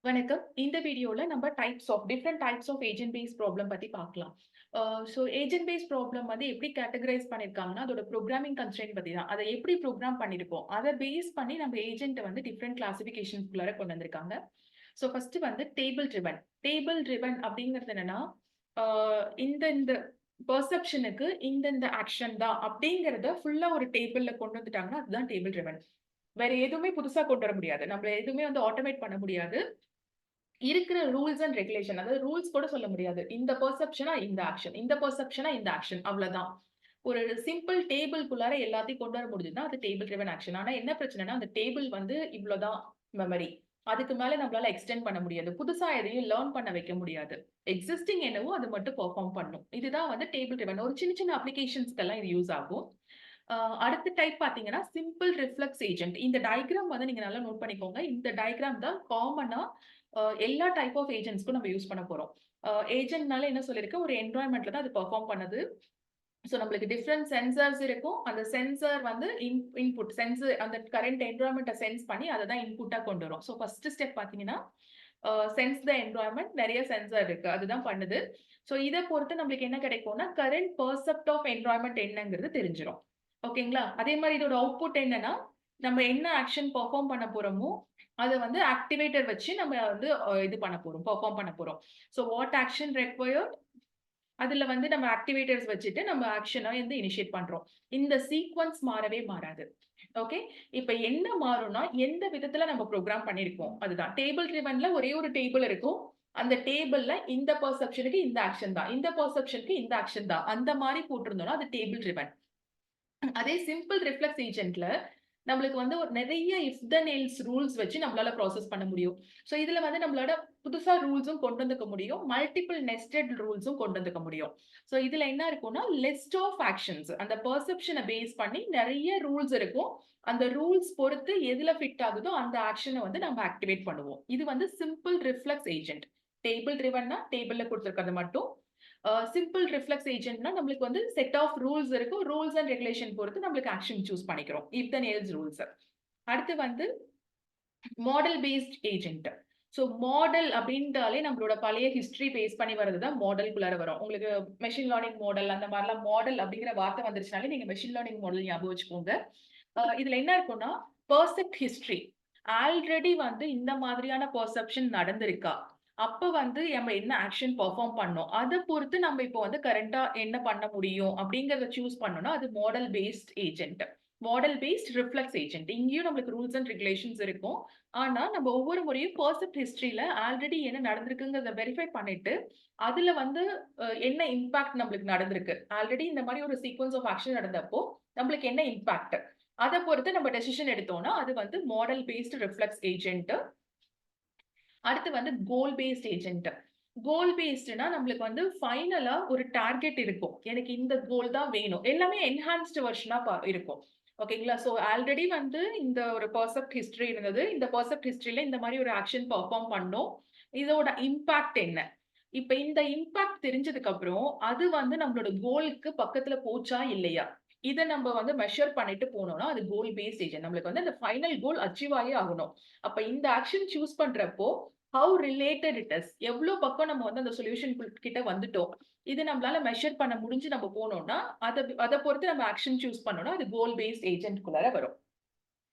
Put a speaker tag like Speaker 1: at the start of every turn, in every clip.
Speaker 1: வணக்கம். இந்த வீடியோல நம்ம different types of agent based problem பத்தி பார்க்கலாம். ஏஜென்ட் பேஸ்ட் ப்ராப்ளம் வந்து எப்படி கேட்டகரைஸ் பண்ணியிருக்காங்கன்னா, அதோட புரோகிராமிங் கன்ஸ்ட்ரெயின்ட் பத்தி தான். அத எப்படி புரோகிராம் பண்ணியிருக்கோம், அத பேஸ் பண்ணி நம்ம ஏஜென்ட்ட வந்து டிஃபரெண்ட் கிளாசிஃபிகேஷன்ஸ்குள்ளார கொண்டு வந்திருக்காங்க. ஃபர்ஸ்ட் வந்து டேபிள் ட்ரிவன். டேபிள் ட்ரிவன் அப்படிங்கிறது என்னன்னா, ஆ இந்த பெர்செப்ஷனுக்கு இந்த ஆக்ஷன் தான் அப்படிங்கிறத ஃபுல்லா ஒரு டேபிள்ல கொண்டு வந்துட்டாங்கன்னா, அதுதான் டேபிள் ட்ரிவன். வேற எதுவுமே புதுசா கொண்டு வர முடியாது. நம்மள எதுவுமே வந்து ஆட்டோமேட் பண்ண முடியாது. இருக்கிற ரூல்ஸ் அண்ட் ரெகுலேஷன், அதாவது ரூல்ஸ் கூட சொல்ல முடியாது. இந்த பெர்செப்ஷனா இந்த ஆக்ஷன், இந்த பெர்செப்ஷனா இந்த ஆக்ஷன் அவ்வளவுதான். ஒரு சிம்பிள் டேபிள்குள்ளார எல்லாத்தையும் கொண்டு வர முடிஞ்சதுன்னா, அது டேபிள் ட்ரிவன் ஆக்ஷன். ஆனா என்ன பிரச்சனைன்னா, அந்த டேபிள் வந்து இவ்வளவுதான் மெமரி. அதுக்கு மேல நம்மளால எக்ஸ்டெண்ட் பண்ண முடியாது. புதுசா எதையும் லேர்ன் பண்ண வைக்க முடியாது. எக்ஸிஸ்டிங் என்னவோ அது மட்டும் பெர்ஃபார்ம் பண்ணும். இதுதான் வந்து டேபிள் ட்ரிவன். ஒரு சின்ன சின்ன அப்ளிகேஷன்ஸ்க்கெல்லாம் இது யூஸ் ஆகும். அடுத்த டைப் பார்த்தீங்கன்னா, சிம்பிள் ரிஃப்ளெக்ஸ் ஏஜென்ட். இந்த டயகிராம் வந்து நீங்க நல்லா நோட் பண்ணிக்கோங்க. இந்த டயகிராம் தான் காமனா எல்லா டைப் ஆஃப் ஏஜென்ட்ஸ்க்கும் நம்ம யூஸ் பண்ண போறோம். ஏஜென்ட்னால என்ன சொல்லியிருக்கேன், ஒரு என்வைரன்மென்ட்ல தான் அது பெர்ஃபார்ம் பண்ணுது. நம்மளுக்கு டிஃபரெண்ட் சென்சார்ஸ் இருக்கும். அந்த சென்சார் வந்து இன்புட் அந்த கரண்ட் என்வைரன்மென்ட்ட சென்ஸ் பண்ணி அத தான் இன்புட்டா கொண்டு வரும். ஃபர்ஸ்ட் ஸ்டெப் பார்த்தீங்கன்னா, சென்ஸ் த என்வைரன்மென்ட். நெறைய சென்சார் இருக்கு. அதுதான் பண்ணுது. இத பொறுத்து நம்மளுக்கு என்ன கிடைக்கும்னா, கரண்ட் பெர்செப்ட் ஆஃப் என்வைரன்மென்ட் என்னங்கிறது தெரிஞ்சிரும். ஓகேங்களா? அதே மாரி இதோட அவுட்புட் என்னன்னா, நம்ம என்ன ஆக்ஷன் பெர்ஃபார்ம் பண்ண போறோமோ, அத வந்து ஆக்டிவேட்டர் வச்சு நம்ம வந்து இது பண்ண போறோம். பெர்ஃபார்ம் பண்ண போறோம். வாட் ஆக்ஷன் ரெக்வயர்ட், அதுல வந்து நம்ம ஆக்டிவேட்டர்ஸ் வச்சுட்டு நம்ம ஆக்ஷன வந்து இனிஷியேட் பண்றோம். இந்த சீக்வென்ஸ் மாறவே மாறாது. ஓகே. இப்ப என்ன மாறும்னா, எந்த விதத்துல நம்ம புரோகிராம் பண்ணியிருக்கோம். அதுதான். டேபிள் ட்ரிவன்ல ஒரே ஒரு டேபிள் இருக்கும். அந்த டேபிள்ல இந்த பெர்செப்ஷனுக்கு இந்த ஆக்ஷன் தான். இந்த பெர்செப்ஷனுக்கு இந்த ஆக்ஷன் தான். அந்த மாரி போட்டிருந்தோம்னா, அது டேபிள் ட்ரிவன். அதே சிம்பிள் ரிஃப்ளெக்ஸ் ஏஜென்ட்ல நம்மளுக்கு வந்து ஒரு நெறைய இஃப் தென் எல்ஸ் ரூல்ஸ் வச்சு நம்மளால ப்ராசஸ் பண்ண முடியும். இதுல வந்து நம்மளோட புதுசா ரூல்ஸும் கொண்டு வந்துக்க முடியும். மல்டிபிள் நெஸ்டட் ரூல்ஸும் கொண்டு வந்துக்க முடியும். இதுல என்ன இருக்கும்னா, லிஸ்ட் ஆஃப் ஆக்ஷன்ஸ். அந்த பெர்செப்ஷன பேஸ் பண்ணி நெறைய ரூல்ஸ் இருக்கும். அந்த ரூல்ஸ் பொறுத்து எதுல ஃபிட் ஆகுதோ அந்த ஆக்ஷன வந்து நம்ம ஆக்டிவேட் பண்ணுவோம். இது வந்து சிம்பிள் ரிஃப்ளெக்ஸ் ஏஜென்ட். டேபிள் ட்ரிவன்னா டேபிள்ல குடுத்திருக்கிறது மட்டும். சிம்பிள் ரிஃப்ளெக்ஸ் ஏஜென்ட்னா நம்மளுக்கு வந்து செட் ஆஃப் ரூல்ஸ் இருக்கும். ரூல்ஸ் அண்ட் ரெகுலேஷன் பொறுத்து நம்மளுக்கு ஆக்ஷன் சூஸ் பண்ணிக்கிறோம். If then else rules. அடுத்து வந்து மாடல் பேஸ்ட் ஏஜென்ட். மாடல் அப்படின்றாலே நம்மளோட பழைய ஹிஸ்டரி பேஸ் பண்ணி வரது தான் மாடல்குள்ளார வரும். உங்களுக்கு மெஷின் லேர்னிங் மாடல் அந்த மாரிலாம் மாடல் அப்படிங்கிற வார்த்தை வந்துருச்சுனாலே நீங்க மெஷின் லேர்னிங் மாடல் ஞாபகம் வச்சுக்கோங்க. இதுல என்ன இருக்கும்னா, பெர்செப்ட் ஹிஸ்டரி. ஆல்ரெடி வந்து இந்த மாதிரியான பெர்செப்ஷன் நடந்திருக்கா? அப்ப வந்து நம்ம என்ன ஆக்ஷன் பெர்ஃபார்ம் பண்ணோம்? அத பொறுத்து நம்ம இப்போ வந்து கரண்ட்டா என்ன பண்ண முடியும்? அப்படிங்கிறத சூஸ் பண்ணோம்னா, அது model based agent. Model based reflex agent. இங்கேயும் நம்மளுக்கு ரூல்ஸ் அண்ட் ரெகுலேஷன்ஸ் இருக்கும். ஆனா, நம்ம ஒவ்வொரு முறையும் பெர்செப்ட் ஹிஸ்டரில ஆல்ரெடி என்ன நடந்திருக்குங்கிறத வெரிஃபை பண்ணிட்டு, அதுல வந்து என்ன இம்பாக்ட் நம்மளுக்கு நடந்திருக்கு? ஆல்ரெடி இந்த மாரி ஒரு சீக்வென்ஸ் ஆஃப் ஆக்ஷன் நடந்தப்போ, நம்மளுக்கு என்ன இம்பாக்ட்? அத பொறுத்து நம்ம டெசிஷன் எடுத்தோம்னா, அது வந்து மாடல் பேஸ்ட் ரிஃப்ளெக்ஸ் ஏஜென்ட். அடுத்து வந்து கோல் பேஸ்ட் ஏஜென்ட். கோல் பேஸ்ட்னா நம்மளுக்கு வந்து ஃபைனலா ஒரு டார்கெட் இருக்கும். எனக்கு இந்த கோல் தான் வேணும். எல்லாமே என்ஹான்ஸ்டு வெர்ஷனா இருக்கும். ஓகேங்களா? ஆல்ரெடி வந்து இந்த ஒரு பெர்செப்ட் ஹிஸ்டரி இருந்தது. இந்த பெர்செப்ட் ஹிஸ்டரில இந்த மாரி ஒரு ஆக்ஷன் பெர்ஃபார்ம் பண்ணோம். இதோட இம்பாக்ட் என்ன? இப்ப இந்த இம்பாக்ட் தெரிஞ்சதுக்கு அப்புறம், அது வந்து நம்மளோட கோல்க்கு பக்கத்துல போச்சா? இல்லையா? இத நம்ம வந்து மெஷர் பண்ணிட்டு போனோம்னா, அது கோல் பேஸ்ட் ஏஜென்ட். நம்மளுக்கு வந்து அந்த ஃபைனல் கோல் அச்சீவ் ஆயே ஆகணும். அப்ப இந்த ஆக்ஷன் சூஸ் பண்றப்போ, ஹவ் ரிலேட்டட் இட் இஸ். எவ்ளோ பக்கம் நம்ம வந்து அந்த சொல்யூஷன் கிட்ட வந்துட்டோம். இது நம்மளால மெஷர் பண்ண முடிஞ்சு நம்ம போனோம்னா, அத பொறுத்து நம்ம ஆக்ஷன் சூஸ் பண்ணோம்னா, அது கோல் பேஸ்ட் ஏஜென்ட்குள்ளார வரும்.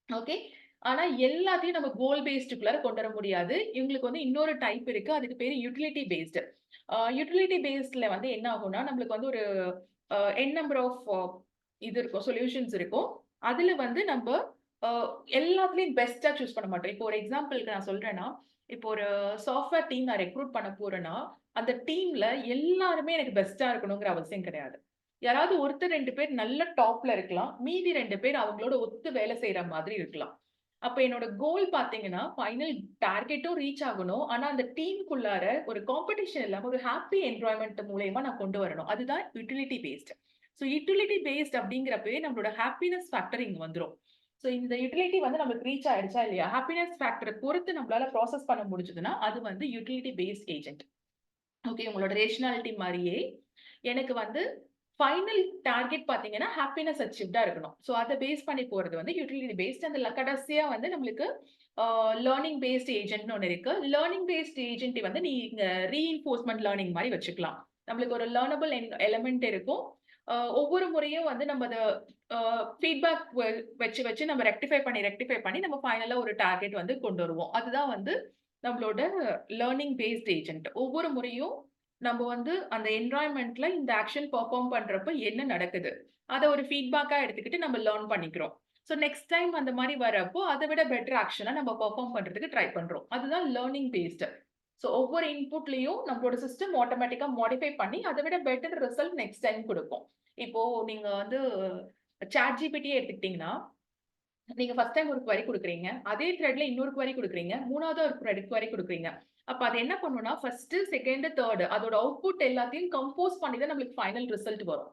Speaker 1: ஓகே. ஆனா எல்லாத்தையும் நம்ம கோல் பேஸ்டுக்குள்ளார கொண்டு வர முடியாது. இவங்களுக்கு வந்து இன்னொரு டைப் இருக்கு. அதுக்கு பேரு யுட்டிலிட்டி பேஸ்டு. யுட்டிலிட்டி பேஸ்ட்ல வந்து என்ன ஆகும்னா, நம்மளுக்கு வந்து ஒரு என் நம்பர் ஆஃப் இது இருக்கும். சொல்யூஷன்ஸ் இருக்கும். அதுல வந்து நம்ப அ எல்லாத்துலயும் பெஸ்ட்டா சூஸ் பண்ண மாட்டோம். இப்போ ஒரு எக்ஸாம்பிள்க்கு நான் சொல்றேன்னா, இப்போ ஒரு சாஃப்ட்வேர் டீம் நான் ரெக்ரூட் பண்ண போறேன்னா, அந்த டீம்ல எல்லாருமே எனக்கு பெஸ்ட்டா இருக்கணுங்கிற அவசியம் கிடையாது. யாராவது ஒருத்தர் 2 பேர் நல்ல டாப்ல இருக்கலாம். மீதி 2 பேர் அவங்களோட ஒத்து வேலை செய்ற மாதிரி இருக்கலாம். அப்ப என்னோட கோல் பார்த்தீங்கன்னா, ஃபைனல் டார்கெட்டும் ரீச் ஆகணும். ஆனா, அந்த டீம்க்குள்ளார ஒரு காம்படிஷன் இல்லாம ஒரு ஹேப்பி என்வைரன்மென்ட் மூலியமா நான் கொண்டு வரணும். அதுதான் யுட்டிலிட்டி பேஸ்ட். யுட்டிலிட்டி பேஸ்ட் அப்படிங்கிறப்பவே நம்மளோட ஹாப்பினஸ் ஃபேக்டர் இங்க வந்துரும். இந்த யுட்டிலிட்டி வந்து நமக்கு ரீச் ஆயிடுச்சா இல்லையா? ஹாப்பினஸ் ஃபேக்டர பொறுத்து நம்மளால ப்ராசஸ் பண்ண முடிஞ்சதுன்னா, அது வந்து யுட்டிலிட்டி பேஸ்ட் ஏஜென்ட். ஓகே. உங்களோட ரேஷனாலிட்டி மாரியே எனக்கு வந்து ஃபைனல் டார்கெட் பார்த்தீங்கன்னா, ஹாப்பினஸ் அச்சீவ்டா இருக்கணும். ஸோ அத பேஸ் பண்ணி போறது வந்து யூட்டிலிட்டி பேஸ்ட். அந்த கடைசியா வந்து நம்மளுக்கு லேர்னிங் பேஸ்ட் ஏஜென்ட்ன்னு ஒண்ணு இருக்கு. லேர்னிங் பேஸ்ட் ஏஜென்ட் வந்து நீங்க ரீஇன்ஃபோர்ஸ்மென்ட் லேர்னிங் மாரி வச்சுக்கலாம். நம்மளுக்கு ஒரு லேர்னபிள் எலிமெண்ட் இருக்கும். ஒவ்வொரு முறையும் வந்து நம்ம அத அ ஃபீட்பேக் வச்சு வச்சு நம்ம ரெக்டிஃபை பண்ணி நம்ம ஃபைனலா ஒரு டார்கெட் வந்து கொண்டு வருவோம். அதுதான் வந்து நம்மளோட லேர்னிங் பேஸ்ட் ஏஜென்ட். ஒவ்வொரு முறையும் நம்ம வந்து அந்த என்வைரன்மென்ட்ல இந்த ஆக்ஷன் பெர்ஃபார்ம் பண்றப்ப என்ன நடக்குது? அத ஒரு ஃபீட்பேக்கா எடுத்துக்கிட்டு நம்ம லேர்ன் பண்ணிக்கிறோம். ஸோ நெக்ஸ்ட் டைம் அந்த மாரி வரப்போ, அத விட பெட்டர் ஆக்ஷனா நம்ம பெர்ஃபார்ம் பண்றதுக்கு ட்ரை பண்றோம். அதுதான் லேர்னிங் பேஸ்ட். ஸோ ஒவ்வொரு இன்புட்லயும் நம்மளோட சிஸ்டம் ஆட்டோமேட்டிக்கா மாடிஃபை பண்ணி, அத விட பெட்டர் ரிசல்ட் நெக்ஸ்ட் டைம் குடுக்கும். இப்போ நீங்க வந்து ChatGPTயே எடுத்துக்கிட்டீங்கன்னா, நீங்க ஃபர்ஸ்ட் டைம் ஒரு குவெரி குடுக்குறீங்க. அதே த்ரெட்ல இன்னொரு குவெரி குடுக்குறீங்க. 3வதா ஒரு குவெரி குடுக்குறீங்க. அப்ப அது என்ன பண்ணும்னா, 1, 2, 3 அதோட அவுட்புட் எல்லாத்தையும் கம்போஸ் பண்ணி தான் நம்மளுக்கு ஃபைனல் ரிசல்ட் வரும்.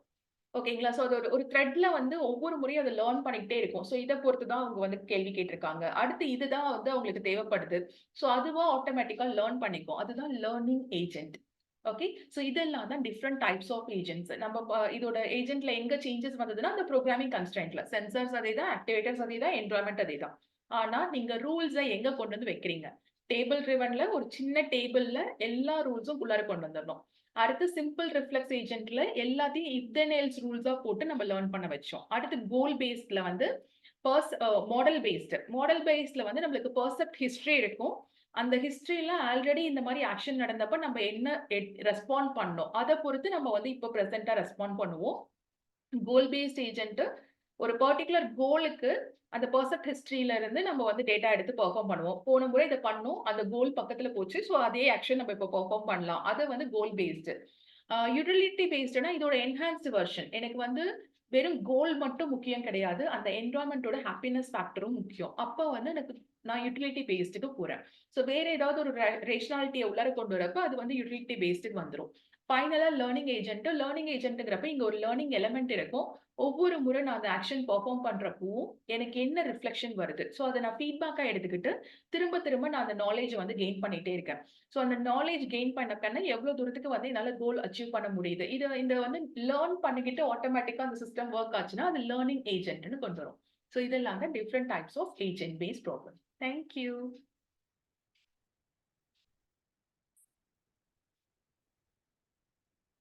Speaker 1: ஓகேங்களா? ஸோ அது ஒரு ஒரு த்ரெட்ல வந்து ஒவ்வொரு முறையும் அத லேர்ன் பண்ணிக்கிட்டே இருக்கும். ஸோ இத பொறுத்து தான் அவங்க வந்து கேள்வி கேட்டிருக்காங்க. அடுத்து இதுதான் வந்து அவங்களுக்கு தேவைப்படுது. ஸோ அதுவா ஆட்டோமேட்டிக்கா லேர்ன் பண்ணிக்கும். அதுதான் லேர்னிங் ஏஜென்ட். ஓகே. ஸோ இதெல்லாம் தான் டிஃபரெண்ட் டைப்ஸ் ஆஃப் ஏஜென்ட்ஸ். நம்ம இதோட ஏஜென்ட்ல எங்க சேஞ்சஸ் வந்ததுன்னா, அந்த புரோகிராமிங் கன்ஸ்ட்ரெயின்ட்ல. சென்சார்ஸ் அதே தான், ஆக்டிவேட்டர்ஸ் அதே தான், என்வைரன்மென்ட் அதே தான். ஆனா நீங்க ரூல்ஸ எங்க கொண்டு வந்து வைக்கிறீங்க? டேபிள் ட்ரிவன்ல ஒரு சின்ன டேபிள்ல எல்லா ரூல்ஸும் உள்ளார கொண்டு வந்துரணும். அடுத்து சிம்பிள் ரிஃப்ளெக்ஸ் ஏஜென்ட்ல எல்லாத்தையும் இஃப் தென் எல்ஸ் ரூல்ஸா போட்டு நம்ம லேர்ன் பண்ண வச்சோம். அடுத்து கோல் பேஸ்ட்ல வந்து மாடல் பேஸ்ட். மாடல் பேஸ்ட்ல வந்து நம்மளுக்கு பெர்செப்ட் ஹிஸ்டரி இருக்கும். அந்த ஹிஸ்டரில ஆல்ரெடி இந்த மாரி ஆக்ஷன் நடந்தப்ப நம்ம என்ன ரெஸ்பாண்ட் பண்ணோம். அத பொறுத்து நம்ம வந்து இப்ப பிரசன்ட்டா ரெஸ்பாண்ட் பண்ணுவோம். கோல் பேஸ்ட் ஏஜென்ட் ஒரு பர்ட்டிகுலர் கோலுக்கு அந்த பெர்செப்ட் ஹிஸ்டரியில இருந்து நம்ம வந்து டேட்டா எடுத்து பெர்ஃபார்ம் பண்ணுவோம். போன முறை இத பண்ணோம். அந்த கோல் பக்கத்துல போச்சு. ஸோ அதே ஆக்ஷன் நம்ம இப்ப பெர்ஃபார்ம் பண்ணலாம். அது வந்து கோல் பேஸ்டு. யுட்டிலிட்டி பேஸ்டுனா இதோட என்ஹான்ஸ்டு வெர்ஷன். எனக்கு வந்து வெறும் கோல் மட்டும் முக்கியம் கிடையாது. அந்த என்வைரன்மென்ட்டோட ஹாப்பினஸ் ஃபேக்டரும் முக்கியம். அப்ப வந்து நான் யுட்டிலிட்டி பேஸ்டுக்கு போறேன். ஸோ வேற ஏதாவது ஒரு ரேஷனாலிட்டிய உள்ளார கொண்டு வரப்ப அது வந்து யுட்டிலிட்டி பேஸ்டுக்கு வந்துரும். ஃபைனலா லேர்னிங் ஏஜென்ட்ங்கிறப்ப இங்க ஒரு லேர்னிங் எலிமெண்ட் இருக்கும். ஒவ்வொரு முறை நான் அந்த ஆக்ஷன் பெர்ஃபார்ம் பண்றப்பவும், எனக்கு என்ன ரிஃப்ளெக்ஷன் வருது? ஸோ அத நான் ஃபீட்பேக்கா எடுத்துக்கிட்டு, திரும்ப திரும்ப நான் அந்த நாலேட்ஜ வந்து கெயின் பண்ணிட்டே இருக்கேன். ஸோ அந்த நாலேட்ஜ் கெயின் பண்ண எவ்வளோ தூரத்துக்கு வந்து என்னால கோல் அச்சீவ் பண்ண முடியுது? இந்த வந்து லேர்ன் பண்ணிக்கிட்டு ஆட்டோமேட்டிக்கா அந்த சிஸ்டம் வொர்க் ஆச்சுன்னா, அது லேர்னிங் ஏஜென்ட்ன்னு கொண்டு வரும். ஸோ இதெல்லாம் தான் different types of agent based problem. Thank you.